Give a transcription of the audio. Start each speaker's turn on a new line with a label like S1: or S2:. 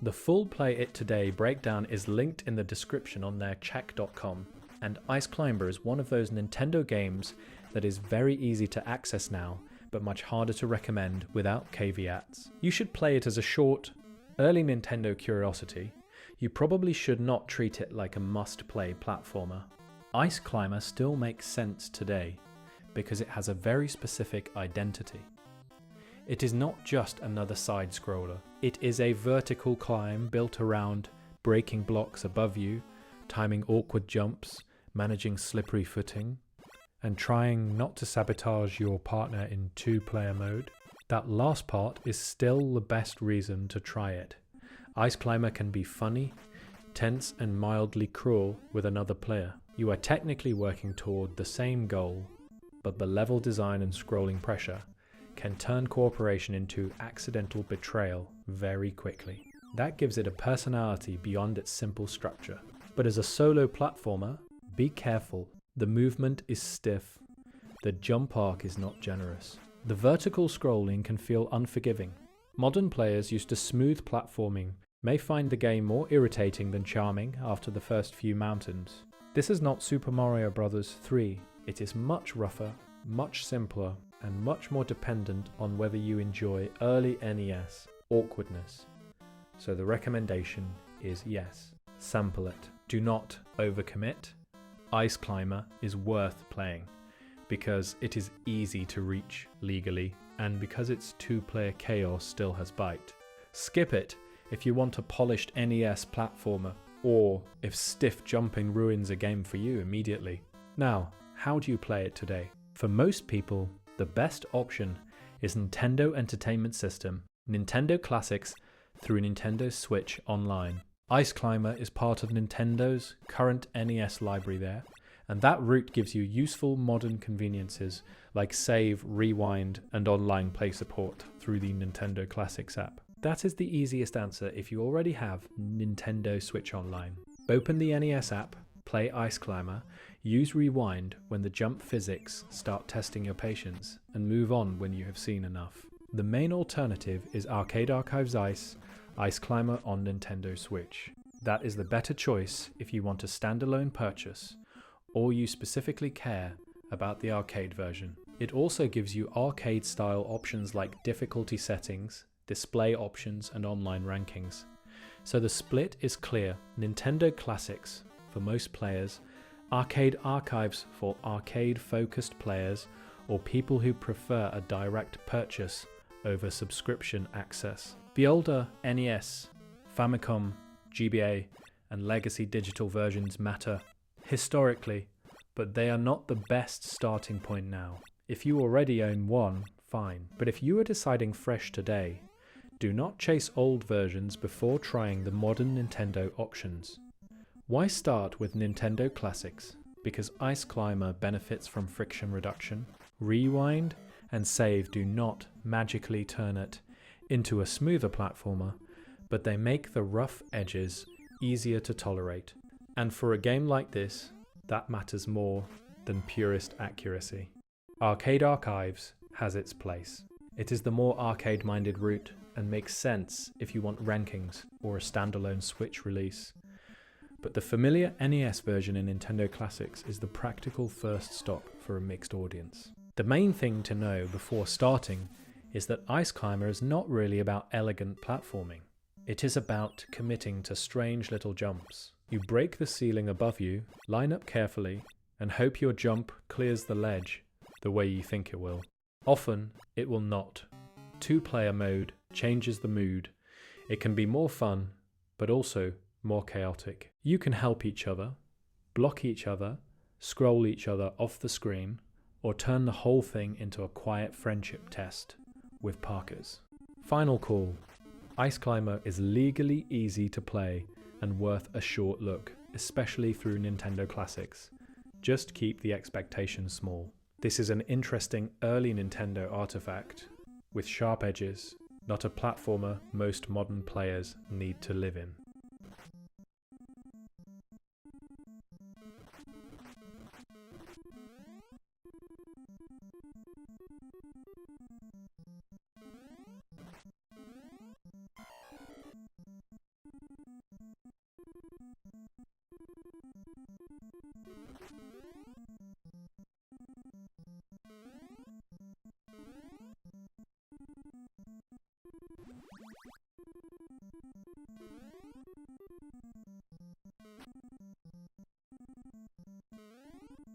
S1: The full Play It Today breakdown is linked in the description on their check.com, and Ice Climber is one of those Nintendo games that is very easy to access now, but much harder to recommend without caveats. You should play it as a short, early Nintendo curiosity. You probably should not treat it like a must-play platformer. Ice Climber still makes sense today, because it has a very specific identity. It is not just another side-scroller. It is a vertical climb built around breaking blocks above you, timing awkward jumps, managing slippery footing, and trying not to sabotage your partner in two-player mode. That last part is still the best reason to try it. Ice Climber can be funny, tense and mildly cruel with another player. You are technically working toward the same goal, but the level design and scrolling pressure can turn cooperation into accidental betrayal very quickly. That gives it a personality beyond its simple structure. But as a solo platformer, be careful. The movement is stiff. The jump arc is not generous. The vertical scrolling can feel unforgiving. Modern players used to smooth platforming may find the game more irritating than charming after the first few mountains. This is not Super Mario Bros. 3. It is much rougher, much simpler, and much more dependent on whether you enjoy early NES awkwardness. So the recommendation is yes, sample it. Do not overcommit. Ice Climber is worth playing because it is easy to reach legally and because its two-player chaos still has bite. Skip it if you want a polished NES platformer or if stiff jumping ruins a game for you immediately. Now, how do you play it today? For most people, the best option is Nintendo Entertainment System, Nintendo Classics through Nintendo Switch Online. Ice Climber is part of Nintendo's current NES library there, and that route gives you useful modern conveniences like save, rewind, and online play support through the Nintendo Classics app. That is the easiest answer if you already have Nintendo Switch Online. Open the NES app, play Ice Climber, use rewind when the jump physics start testing your patience, and move on when you have seen enough. The main alternative is Arcade Archives Ice Climber on Nintendo Switch. That is the better choice if you want a standalone purchase, or you specifically care about the arcade version. It also gives you arcade-style options like difficulty settings, display options, and online rankings. So the split is clear: Nintendo Classics for most players, Arcade Archives for arcade-focused players or people who prefer a direct purchase over subscription access. The older NES, Famicom, GBA, and legacy digital versions matter historically, but they are not the best starting point now. If you already own one, fine. But if you are deciding fresh today, do not chase old versions before trying the modern Nintendo options. Why start with Nintendo Classics? Because Ice Climber benefits from friction reduction. Rewind and save do not magically turn it into a smoother platformer, but they make the rough edges easier to tolerate. And for a game like this, that matters more than purist accuracy. Arcade Archives has its place. It is the more arcade-minded route and makes sense if you want rankings or a standalone Switch release. But the familiar NES version in Nintendo Classics is the practical first stop for a mixed audience. The main thing to know before starting is that Ice Climber is not really about elegant platforming. It is about committing to strange little jumps. You break the ceiling above you, line up carefully, and hope your jump clears the ledge the way you think it will. Often, it will not. Two-player mode changes the mood. It can be more fun, but also more chaotic. You can help each other, block each other, scroll each other off the screen, or turn the whole thing into a quiet friendship test with Parkers. Final call. Ice Climber is legally easy to play and worth a short look, especially through Nintendo Classics. Just keep the expectations small. This is an interesting early Nintendo artifact with sharp edges, not a platformer most modern players need to live in.